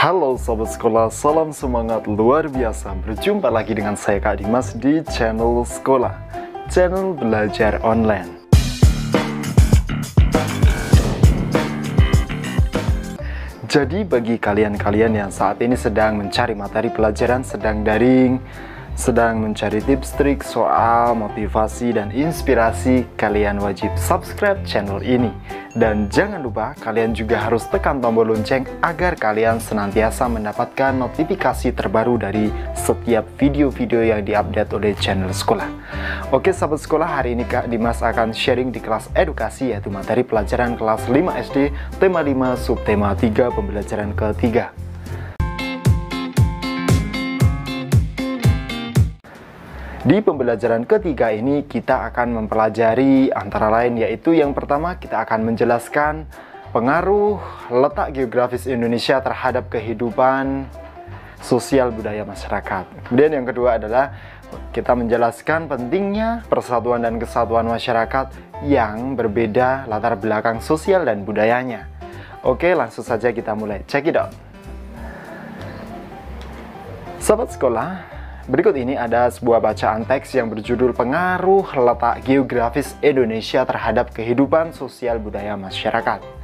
Halo sobat sekolah, salam semangat luar biasa. Berjumpa lagi dengan saya Kak Dimas di channel sekolah, channel belajar online. Jadi bagi kalian-kalian yang saat ini sedang mencari materi pelajaran, sedang daring, sedang mencari tips trik soal motivasi dan inspirasi, kalian wajib subscribe channel ini. Dan jangan lupa kalian juga harus tekan tombol lonceng agar kalian senantiasa mendapatkan notifikasi terbaru dari setiap video-video yang diupdate oleh channel sekolah. Oke sahabat sekolah, hari ini Kak Dimas akan sharing di kelas edukasi, yaitu materi pelajaran kelas 5 SD, tema 5, subtema 3, pembelajaran ketiga. Di pembelajaran ketiga ini kita akan mempelajari antara lain, yaitu yang pertama kita akan menjelaskan pengaruh letak geografis Indonesia terhadap kehidupan sosial budaya masyarakat. Kemudian yang kedua adalah kita menjelaskan pentingnya persatuan dan kesatuan masyarakat yang berbeda latar belakang sosial dan budayanya. Oke, langsung saja kita mulai. Check it out. Sahabat sekolah, berikut ini ada sebuah bacaan teks yang berjudul Pengaruh Letak Geografis Indonesia Terhadap Kehidupan Sosial Budaya Masyarakat.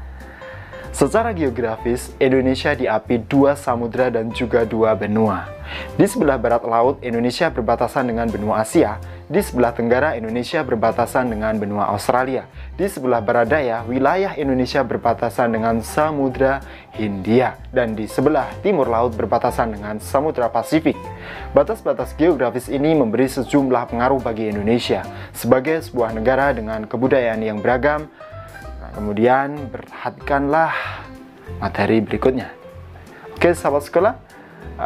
Secara geografis, Indonesia diapi 2 samudra dan juga 2 benua. Di sebelah barat laut, Indonesia berbatasan dengan benua Asia. Di sebelah tenggara, Indonesia berbatasan dengan benua Australia. Di sebelah barat daya, wilayah Indonesia berbatasan dengan Samudra Hindia. Dan di sebelah timur laut berbatasan dengan Samudra Pasifik. Batas-batas geografis ini memberi sejumlah pengaruh bagi Indonesia sebagai sebuah negara dengan kebudayaan yang beragam. Kemudian perhatikanlah materi berikutnya. Oke sahabat sekolah,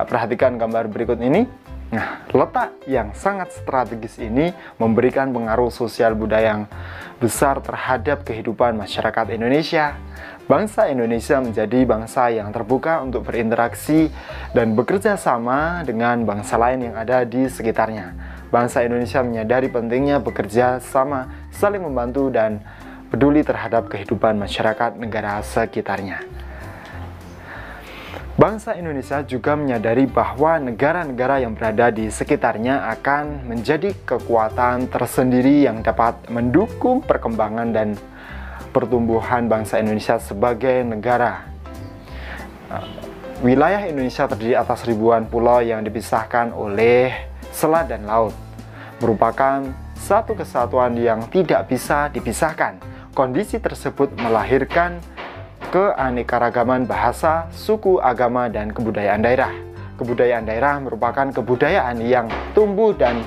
perhatikan gambar berikut ini. Nah, letak yang sangat strategis ini memberikan pengaruh sosial budaya yang besar terhadap kehidupan masyarakat Indonesia. Bangsa Indonesia menjadi bangsa yang terbuka untuk berinteraksi dan bekerja sama dengan bangsa lain yang ada di sekitarnya. Bangsa Indonesia menyadari pentingnya bekerja sama, saling membantu, dan peduli terhadap kehidupan masyarakat negara sekitarnya. Bangsa Indonesia juga menyadari bahwa negara-negara yang berada di sekitarnya akan menjadi kekuatan tersendiri yang dapat mendukung perkembangan dan pertumbuhan bangsa Indonesia sebagai negara. Wilayah Indonesia terdiri atas ribuan pulau yang dipisahkan oleh selat dan laut, merupakan satu kesatuan yang tidak bisa dipisahkan. Kondisi tersebut melahirkan keanekaragaman bahasa, suku, agama, dan kebudayaan daerah. Kebudayaan daerah merupakan kebudayaan yang tumbuh dan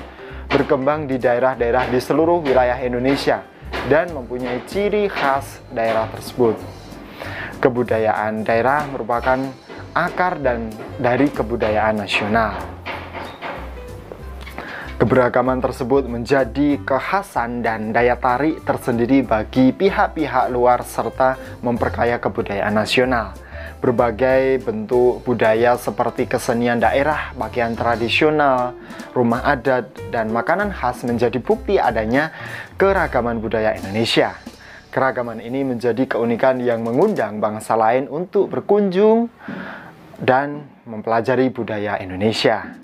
berkembang di daerah-daerah di seluruh wilayah Indonesia dan mempunyai ciri khas daerah tersebut. Kebudayaan daerah merupakan akar dari kebudayaan nasional. Keberagaman tersebut menjadi kekhasan dan daya tarik tersendiri bagi pihak-pihak luar serta memperkaya kebudayaan nasional. Berbagai bentuk budaya seperti kesenian daerah, pakaian tradisional, rumah adat, dan makanan khas menjadi bukti adanya keragaman budaya Indonesia. Keragaman ini menjadi keunikan yang mengundang bangsa lain untuk berkunjung dan mempelajari budaya Indonesia.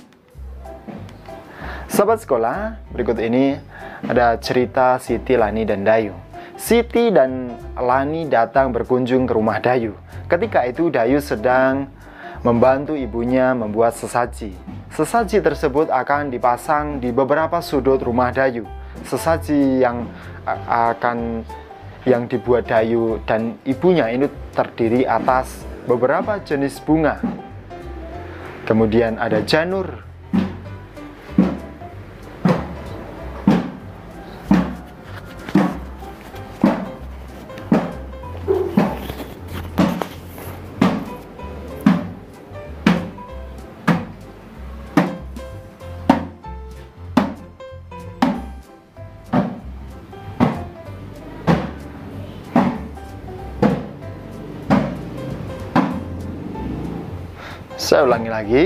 Sahabat sekolah, berikut ini ada cerita Siti, Lani, dan Dayu. Siti dan Lani datang berkunjung ke rumah Dayu. Ketika itu Dayu sedang membantu ibunya membuat sesaji. Sesaji tersebut akan dipasang di beberapa sudut rumah Dayu. Sesaji yang dibuat Dayu dan ibunya ini terdiri atas beberapa jenis bunga. Kemudian ada janur, saya ulangi lagi.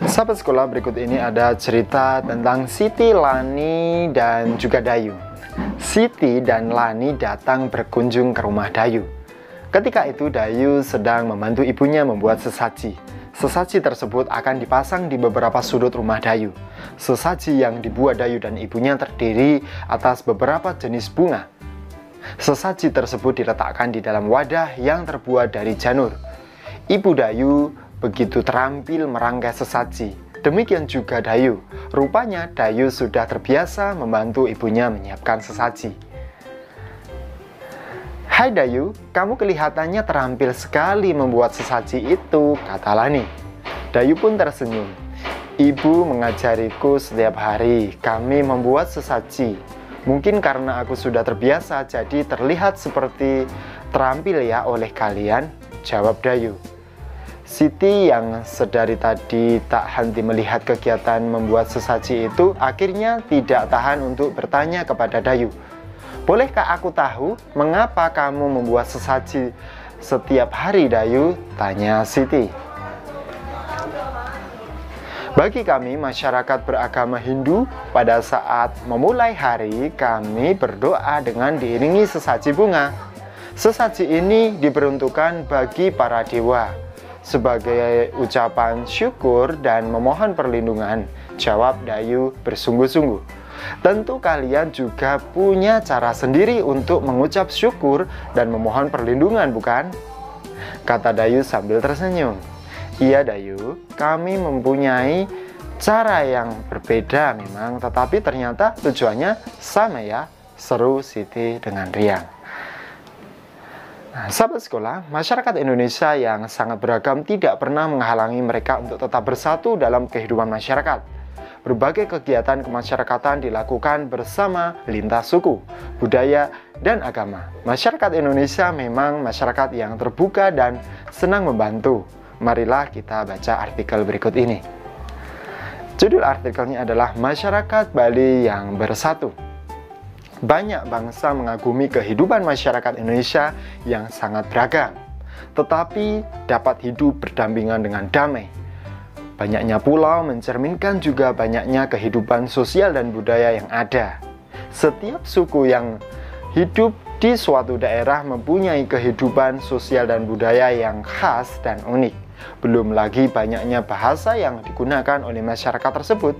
Sahabat sekolah, berikut ini ada cerita tentang Siti, Lani, dan juga Dayu. Siti dan Lani datang berkunjung ke rumah Dayu. Ketika itu Dayu sedang membantu ibunya membuat sesaji. Sesaji tersebut akan dipasang di beberapa sudut rumah Dayu. Sesaji yang dibuat Dayu dan ibunya terdiri atas beberapa jenis bunga. Sesaji tersebut diletakkan di dalam wadah yang terbuat dari janur. Ibu Dayu begitu terampil merangkai sesaji. Demikian juga Dayu. Rupanya Dayu sudah terbiasa membantu ibunya menyiapkan sesaji. "Hai Dayu, kamu kelihatannya terampil sekali membuat sesaji itu," kata Lani. Dayu pun tersenyum. "Ibu mengajariku setiap hari, kami membuat sesaji. Mungkin karena aku sudah terbiasa, jadi terlihat seperti terampil ya oleh kalian," jawab Dayu. Siti yang sedari tadi tak henti melihat kegiatan membuat sesaji itu, akhirnya tidak tahan untuk bertanya kepada Dayu. "Bolehkah aku tahu mengapa kamu membuat sesaji setiap hari, Dayu?" tanya Siti. "Bagi kami masyarakat beragama Hindu, pada saat memulai hari kami berdoa dengan diiringi sesaji bunga. Sesaji ini diperuntukkan bagi para dewa sebagai ucapan syukur dan memohon perlindungan," jawab Dayu bersungguh-sungguh. "Tentu kalian juga punya cara sendiri untuk mengucap syukur dan memohon perlindungan, bukan?" kata Dayu sambil tersenyum. "Iya Dayu, kami mempunyai cara yang berbeda memang, tetapi ternyata tujuannya sama ya," seru Siti dengan riang. Nah, sahabat sekolah, masyarakat Indonesia yang sangat beragam tidak pernah menghalangi mereka untuk tetap bersatu dalam kehidupan masyarakat. Berbagai kegiatan kemasyarakatan dilakukan bersama lintas suku, budaya, dan agama. Masyarakat Indonesia memang masyarakat yang terbuka dan senang membantu. Marilah kita baca artikel berikut ini. Judul artikelnya adalah "Masyarakat Bali yang Bersatu". Banyak bangsa mengagumi kehidupan masyarakat Indonesia yang sangat beragam, tetapi dapat hidup berdampingan dengan damai. Banyaknya pulau mencerminkan juga banyaknya kehidupan sosial dan budaya yang ada. Setiap suku yang hidup di suatu daerah mempunyai kehidupan sosial dan budaya yang khas dan unik. Belum lagi banyaknya bahasa yang digunakan oleh masyarakat tersebut.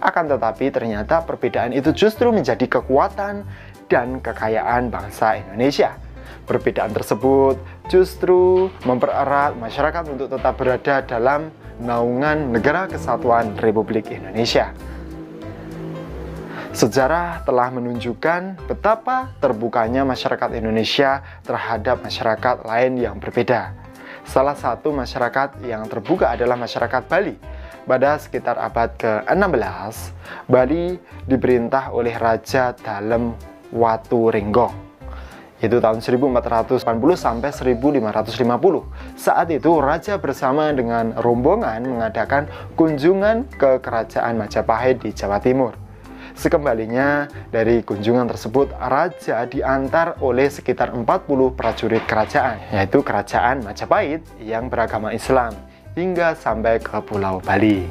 Akan tetapi ternyata perbedaan itu justru menjadi kekuatan dan kekayaan bangsa Indonesia. Perbedaan tersebut justru mempererat masyarakat untuk tetap berada dalam naungan Negara Kesatuan Republik Indonesia. Sejarah telah menunjukkan betapa terbukanya masyarakat Indonesia terhadap masyarakat lain yang berbeda. Salah satu masyarakat yang terbuka adalah masyarakat Bali. Pada sekitar abad ke-16, Bali diperintah oleh Raja Dalem Waturenggong. Itu tahun 1480 sampai 1550. Saat itu Raja bersama dengan rombongan mengadakan kunjungan ke Kerajaan Majapahit di Jawa Timur. Sekembalinya dari kunjungan tersebut, Raja diantar oleh sekitar 40 prajurit kerajaan, yaitu Kerajaan Majapahit yang beragama Islam, hingga sampai ke Pulau Bali.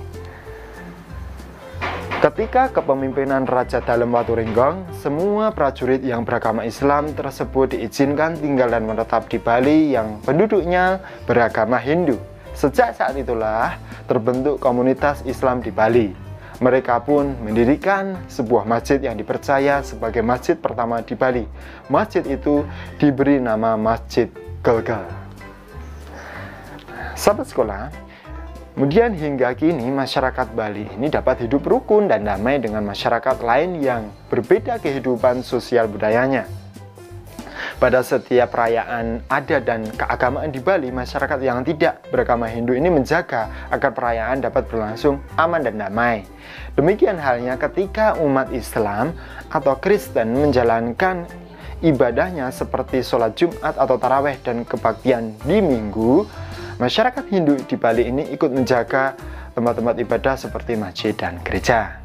Ketika kepemimpinan Raja Dalem Waturenggong, semua prajurit yang beragama Islam tersebut diizinkan tinggal dan menetap di Bali yang penduduknya beragama Hindu. Sejak saat itulah terbentuk komunitas Islam di Bali. Mereka pun mendirikan sebuah masjid yang dipercaya sebagai masjid pertama di Bali. Masjid itu diberi nama Masjid Gelgel. Sahabat sekolah, kemudian hingga kini masyarakat Bali ini dapat hidup rukun dan damai dengan masyarakat lain yang berbeda kehidupan sosial budayanya. Pada setiap perayaan adat dan keagamaan di Bali, masyarakat yang tidak beragama Hindu ini menjaga agar perayaan dapat berlangsung aman dan damai. Demikian halnya ketika umat Islam atau Kristen menjalankan ibadahnya seperti sholat Jumat atau taraweh dan kebaktian di Minggu, masyarakat Hindu di Bali ini ikut menjaga tempat-tempat ibadah seperti masjid dan gereja.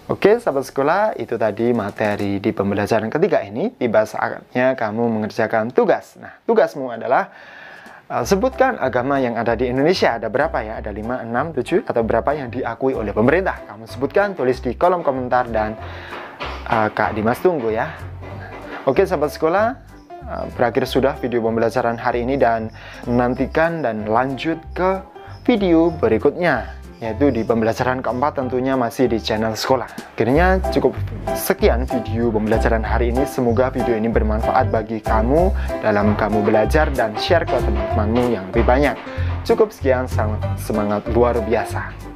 Oke, sahabat sekolah, itu tadi materi di pembelajaran ketiga ini. Tiba saatnya kamu mengerjakan tugas. Nah, tugasmu adalah sebutkan agama yang ada di Indonesia. Ada berapa ya? Ada 5, 6, 7, atau berapa yang diakui oleh pemerintah? Kamu sebutkan, tulis di kolom komentar, dan Kak Dimas tunggu ya. Oke, sahabat sekolah, berakhir sudah video pembelajaran hari ini, dan nantikan dan lanjut ke video berikutnya, yaitu di pembelajaran keempat, tentunya masih di channel sekolah. Akhirnya cukup sekian video pembelajaran hari ini. Semoga video ini bermanfaat bagi kamu dalam kamu belajar dan share ke teman-temanmu yang lebih banyak. Cukup sekian, semangat luar biasa.